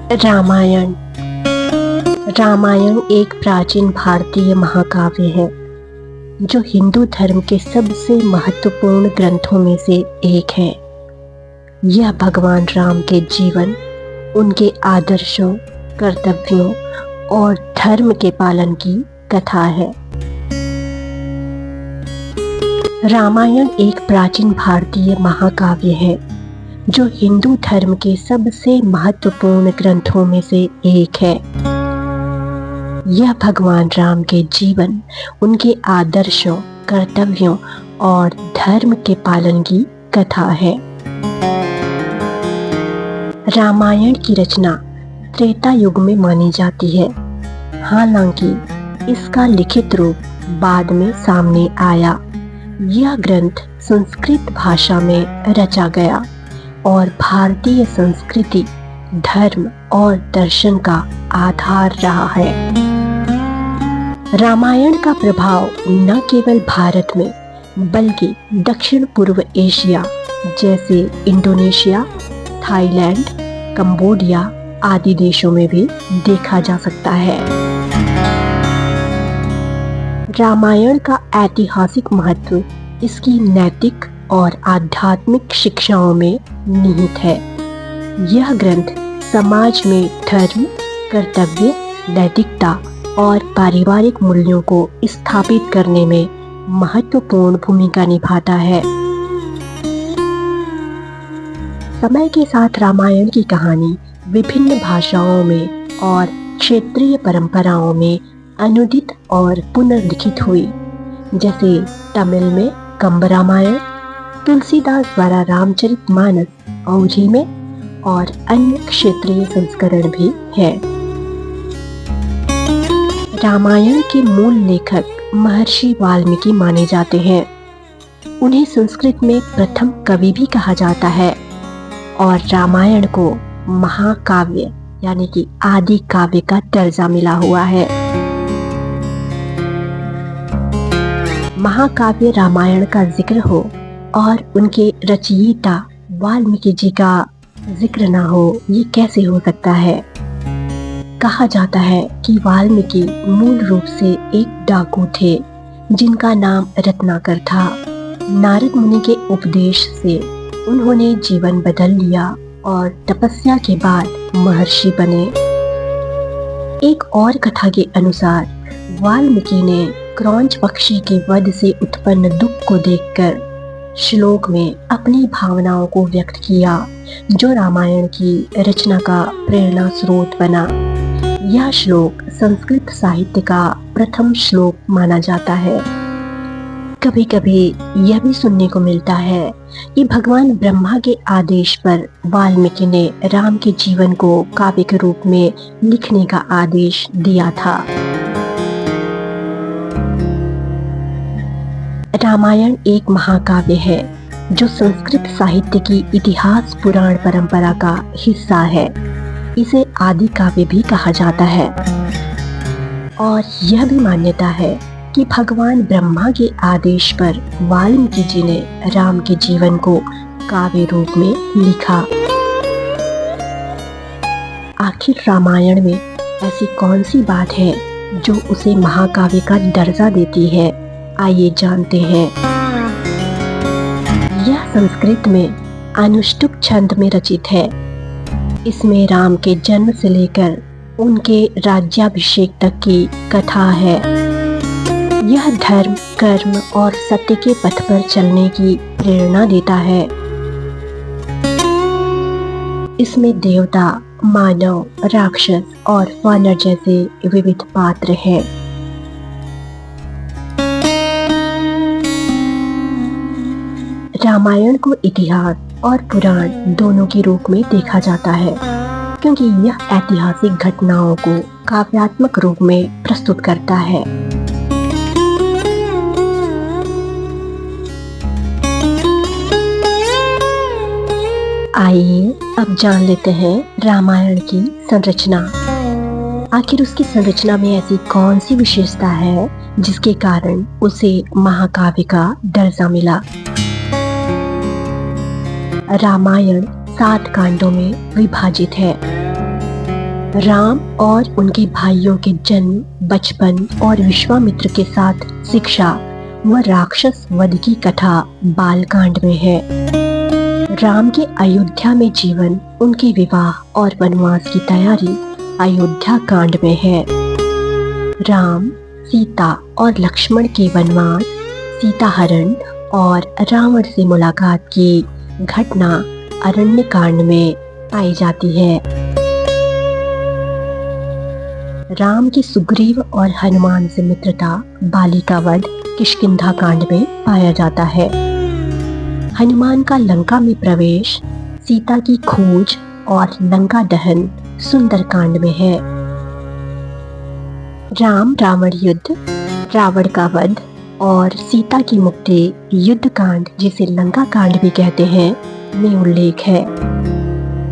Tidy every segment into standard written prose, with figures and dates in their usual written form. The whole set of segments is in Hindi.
रामायण। रामायण एक प्राचीन भारतीय महाकाव्य है जो हिंदू धर्म के सबसे महत्वपूर्ण ग्रंथों में से एक है। यह भगवान राम के जीवन, उनके आदर्शों, कर्तव्यों और धर्म के पालन की कथा है। रामायण एक प्राचीन भारतीय महाकाव्य है जो हिंदू धर्म के सबसे महत्वपूर्ण ग्रंथों में से एक है। यह भगवान राम के जीवन, उनके आदर्शों, कर्तव्यों और धर्म के पालन की कथा है। रामायण की रचना त्रेता युग में मानी जाती है, हालांकि इसका लिखित रूप बाद में सामने आया। यह ग्रंथ संस्कृत भाषा में रचा गया और भारतीय संस्कृति, धर्म और दर्शन का आधार रहा है। रामायण का प्रभाव न केवल भारत में बल्कि दक्षिण पूर्व एशिया जैसे इंडोनेशिया, थाईलैंड, कंबोडिया आदि देशों में भी देखा जा सकता है। रामायण का ऐतिहासिक महत्व इसकी नैतिक और आध्यात्मिक शिक्षाओं में निहित है। यह ग्रंथ समाज में धर्म, कर्तव्य, नैतिकता और पारिवारिक मूल्यों को स्थापित करने में महत्वपूर्ण भूमिका निभाता है। समय के साथ रामायण की कहानी विभिन्न भाषाओं में और क्षेत्रीय परंपराओं में अनुदित और पुनर्लिखित हुई, जैसे तमिल में कंब रामायण, तुलसीदास द्वारा रामचरितमानस ओझी में और अन्य क्षेत्रीय संस्करण भी है। रामायण के मूल लेखक महर्षि वाल्मीकि माने जाते हैं। उन्हें संस्कृत में प्रथम कवि भी कहा जाता है और रामायण को महाकाव्य यानी कि आदि काव्य का दर्जा मिला हुआ है। महाकाव्य रामायण का जिक्र हो और उनके रचयिता वाल्मीकि जी का जिक्र ना हो, ये कैसे हो सकता है। कहा जाता है कि वाल्मीकि मूल रूप से एक डाकू थे जिनका नाम रत्नाकर था। नारद मुनि के उपदेश से उन्होंने जीवन बदल लिया और तपस्या के बाद महर्षि बने। एक और कथा के अनुसार वाल्मीकि ने क्रौंच पक्षी के वध से उत्पन्न दुख को देखकर श्लोक में अपनी भावनाओं को व्यक्त किया, जो रामायण की रचना का प्रेरणा स्रोत बना। यह श्लोक संस्कृत साहित्य का प्रथम श्लोक माना जाता है। कभी कभी यह भी सुनने को मिलता है कि भगवान ब्रह्मा के आदेश पर वाल्मीकि ने राम के जीवन को काव्य के रूप में लिखने का आदेश दिया था। रामायण एक महाकाव्य है जो संस्कृत साहित्य की इतिहास पुराण परंपरा का हिस्सा है। इसे आदि काव्य भी कहा जाता है और यह भी मान्यता है कि भगवान ब्रह्मा के आदेश पर वाल्मीकि जी ने राम के जीवन को काव्य रूप में लिखा। आखिर रामायण में ऐसी कौन सी बात है जो उसे महाकाव्य का दर्जा देती है, आइए जानते हैं। यह संस्कृत में अनुष्टुप छंद में रचित है। इसमें राम के जन्म से लेकर उनके राज्याभिषेक तक की कथा है। यह धर्म, कर्म और सत्य के पथ पर चलने की प्रेरणा देता है। इसमें देवता, मानव, राक्षस और वानर जैसे विविध पात्र हैं। रामायण को इतिहास और पुराण दोनों के रूप में देखा जाता है, क्योंकि यह ऐतिहासिक घटनाओं को काव्यात्मक रूप में प्रस्तुत करता है। आइए अब जान लेते हैं रामायण की संरचना। आखिर उसकी संरचना में ऐसी कौन सी विशेषता है जिसके कारण उसे महाकाव्य का दर्जा मिला। रामायण 7 कांडों में विभाजित है। राम और उनके भाइयों के जन्म, बचपन और विश्वामित्र के साथ शिक्षा व राक्षस वध की कथा बालकांड में है। राम के अयोध्या में जीवन, उनके विवाह और वनवास की तैयारी अयोध्या कांड में है। राम, सीता और लक्ष्मण के वनवास, सीता हरण और रावण से मुलाकात की घटना अरण्य कांड में पाई जाती है। राम की सुग्रीव और हनुमान से मित्रता बाली का वध किष्किंधा कांड में पाया जाता है। हनुमान का लंका में प्रवेश, सीता की खोज और लंका दहन सुंदर कांड में है। राम रावण युद्ध, रावण का वध और सीता की मुक्ति युद्ध कांड, जिसे लंका कांड भी कहते हैं, में उल्लेख है।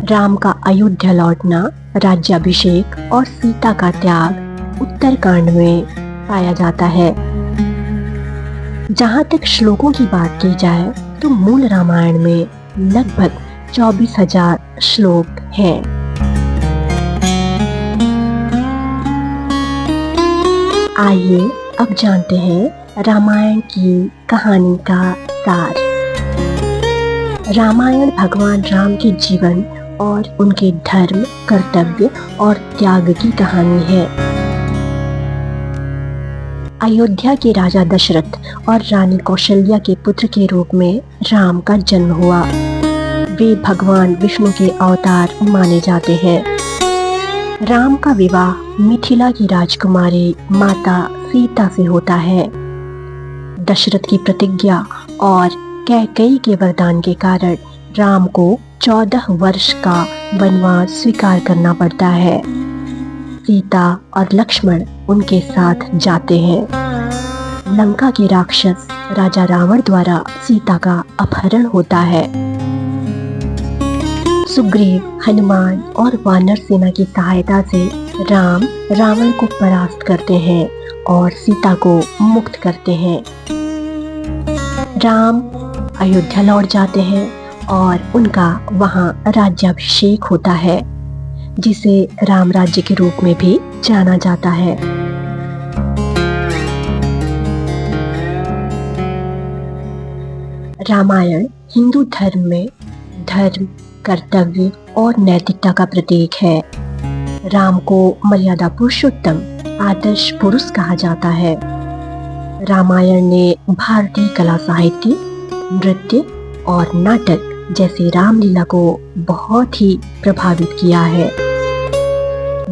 राम का अयोध्या लौटना, राज्याभिषेक और सीता का त्याग उत्तर कांड में पाया जाता है। जहाँ तक श्लोकों की बात की जाए तो मूल रामायण में लगभग 24,000 श्लोक हैं। आइए अब जानते हैं रामायण की कहानी का सार। रामायण भगवान राम के जीवन और उनके धर्म, कर्तव्य और त्याग की कहानी है। अयोध्या के राजा दशरथ और रानी कौशल्या के पुत्र के रूप में राम का जन्म हुआ। वे भगवान विष्णु के अवतार माने जाते हैं। राम का विवाह मिथिला की राजकुमारी माता सीता से होता है। दशरथ की प्रतिज्ञा और कैकेयी के वरदान के कारण राम को 14 वर्ष का वनवास स्वीकार करना पड़ता है। सीता और लक्ष्मण उनके साथ जाते हैं। लंका के राक्षस राजा रावण द्वारा सीता का अपहरण होता है। सुग्रीव, हनुमान और वानर सेना की सहायता से राम रावण को परास्त करते हैं और सीता को मुक्त करते हैं। राम अयोध्या लौट जाते हैं और उनका वहां राज्याभिषेक होता है, जिसे राम राज्य के रूप में भी जाना जाता है। रामायण हिंदू धर्म में धर्म, कर्तव्य और नैतिकता का प्रतीक है। राम को मर्यादा पुरुषोत्तम, आदर्श पुरुष कहा जाता है। रामायण ने भारतीय कला, साहित्य, नृत्य और नाटक जैसे रामलीला को बहुत ही प्रभावित किया है।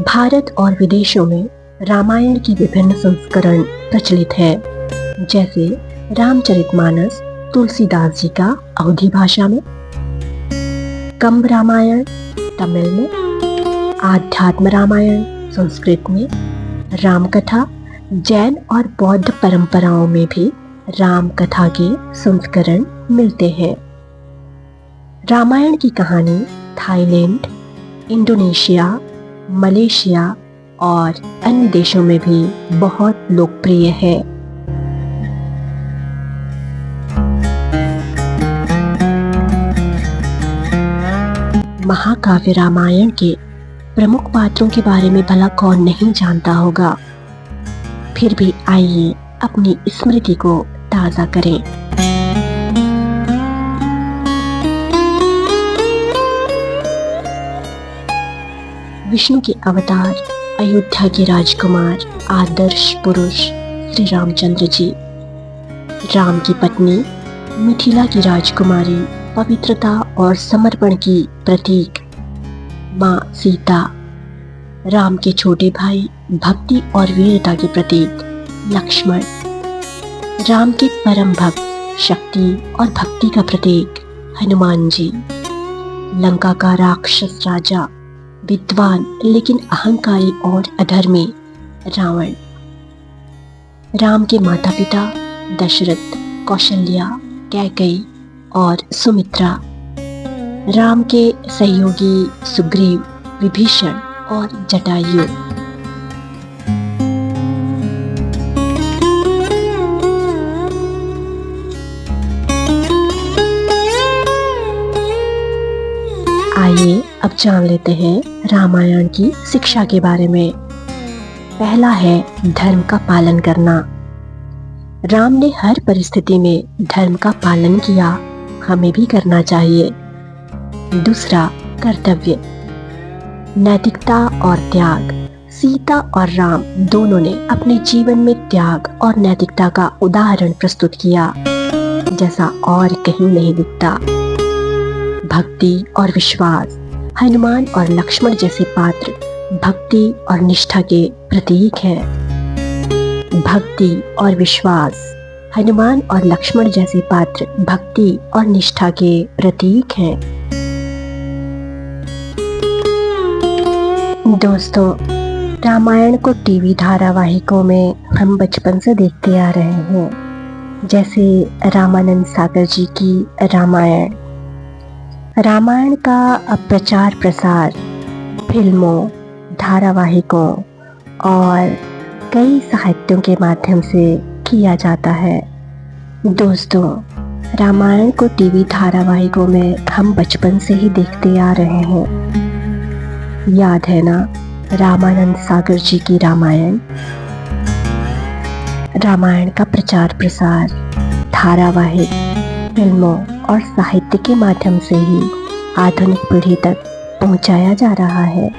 भारत और विदेशों में रामायण की विभिन्न संस्करण प्रचलित है, जैसे रामचरितमानस तुलसीदास जी का अवधी भाषा में, कंब रामायण तमिल में, आध्यात्म रामायण संस्कृत में, रामकथा जैन और बौद्ध परंपराओं में भी राम कथा के संस्करण मिलते हैं। रामायण की कहानी थाईलैंड, इंडोनेशिया, मलेशिया और अन्य देशों में भी बहुत लोकप्रिय है। महाकाव्य रामायण के प्रमुख पात्रों के बारे में भला कौन नहीं जानता होगा। फिर भी आइए अपनी स्मृति को ताज़ा करें। विष्णु के अवतार, अयोध्या के राजकुमार, आदर्श पुरुष श्री रामचंद्र जी। राम की पत्नी, मिथिला की राजकुमारी, पवित्रता और समर्पण की प्रतीक माँ सीता। राम के छोटे भाई, भक्ति और वीरता के प्रतीक लक्ष्मण। राम के परम भक्त, शक्ति और भक्ति का प्रतीक हनुमान जी। लंका का राक्षस राजा, विद्वान लेकिन अहंकारी और अधर्मी रावण। राम के माता पिता दशरथ, कौशल्या, कैकेयी और सुमित्रा। राम के सहयोगी सुग्रीव, विभीषण और जटायु। आइए अब जान लेते हैं रामायण की शिक्षा के बारे में। पहला है धर्म का पालन करना। राम ने हर परिस्थिति में धर्म का पालन किया, हमें भी करना चाहिए। दूसरा, कर्तव्य, नैतिकता और त्याग। सीता और राम दोनों ने अपने जीवन में त्याग और नैतिकता का उदाहरण प्रस्तुत किया, जैसा और कहीं नहीं दिखता। भक्ति और विश्वास। हनुमान और लक्ष्मण जैसे पात्र भक्ति और निष्ठा के प्रतीक हैं। भक्ति और विश्वास। हनुमान और लक्ष्मण जैसे पात्र भक्ति और निष्ठा के प्रतीक हैं। दोस्तों, रामायण को टीवी धारावाहिकों में हम बचपन से देखते आ रहे हैं, जैसे रामानंद सागर जी की रामायण। रामायण का प्रचार प्रसार फिल्मों, धारावाहिकों और कई साहित्यों के माध्यम से किया जाता है। दोस्तों, रामायण को टीवी धारावाहिकों में हम बचपन से ही देखते आ रहे हैं। याद है ना रामानंद सागर जी की रामायण। रामायण का प्रचार प्रसार धारावाहिक, फिल्मों और साहित्य के माध्यम से ही आधुनिक पीढ़ी तक पहुंचाया जा रहा है।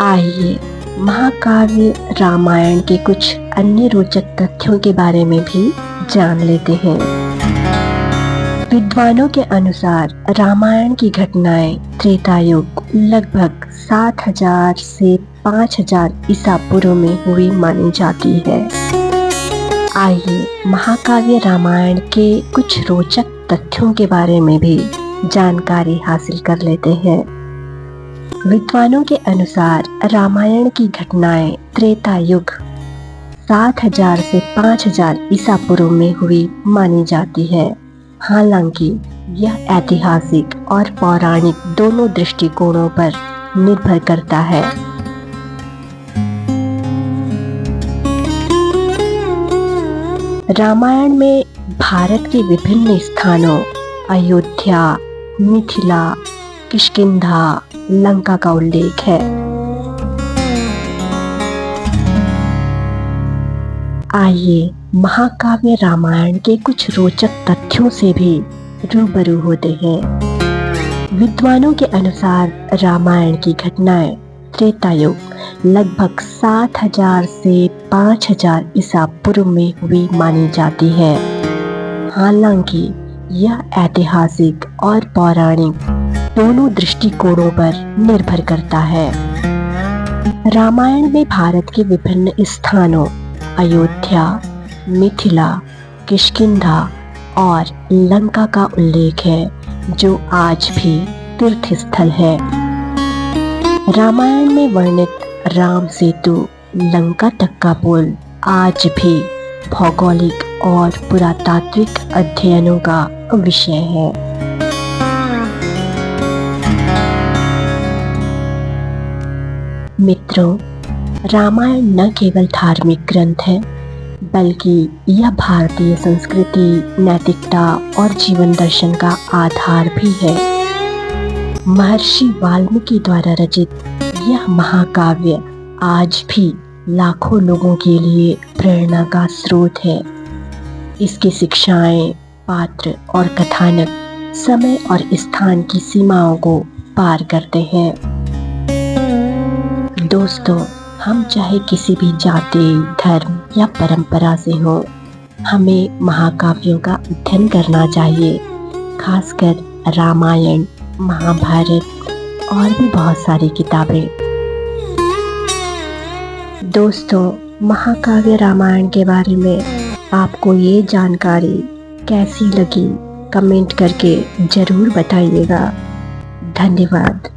आइए महाकाव्य रामायण के कुछ अन्य रोचक तथ्यों के बारे में भी जान लेते हैं। विद्वानों के अनुसार रामायण की घटनाएं त्रेता युग लगभग 7000 से 5000 ईसा पूर्व में हुई मानी जाती है। आइए महाकाव्य रामायण के कुछ रोचक तथ्यों के बारे में भी जानकारी हासिल कर लेते हैं। विद्वानों के अनुसार रामायण की घटनाएं त्रेता युग 7000 से 5000 ईसा पूर्व में हुई मानी जाती है। हालांकि यह ऐतिहासिक और पौराणिक दोनों दृष्टिकोणों पर निर्भर करता है। रामायण में भारत के विभिन्न स्थानों अयोध्या, मिथिला, किष्किंधा, लंका का उल्लेख है। आइए महाकाव्य रामायण के कुछ रोचक तथ्यों से भी रूबरू होते हैं। विद्वानों के अनुसार रामायण की घटनाएं त्रेता युग लगभग 7000 से 5000 ईसा पूर्व में हुई मानी जाती है। हालांकि यह ऐतिहासिक और पौराणिक दोनों दृष्टिकोणों पर निर्भर करता है। रामायण में भारत के विभिन्न स्थानों अयोध्या, मिथिला, किष्किंधा और लंका का उल्लेख है, जो आज भी तीर्थ स्थल है। रामायण में वर्णित राम सेतु, लंका तक का पुल आज भी भौगोलिक और पुरातात्विक अध्ययनों का विषय है। मित्रों, रामायण न केवल धार्मिक ग्रंथ है, बल्कि यह भारतीय संस्कृति, नैतिकता और जीवन दर्शन का आधार भी है। महर्षि वाल्मीकि द्वारा रचित यह महाकाव्य आज भी लाखों लोगों के लिए प्रेरणा का स्रोत है। इसकी शिक्षाएं, पात्र और कथानक समय और स्थान की सीमाओं को पार करते हैं। दोस्तों, हम चाहे किसी भी जाति, धर्म या परंपरा से हो, हमें महाकाव्यों का अध्ययन करना चाहिए। खासकर रामायण, महाभारत और भी बहुत सारी किताबें। दोस्तों, महाकाव्य रामायण के बारे में आपको ये जानकारी कैसी लगी, कमेंट करके जरूर बताइएगा। धन्यवाद।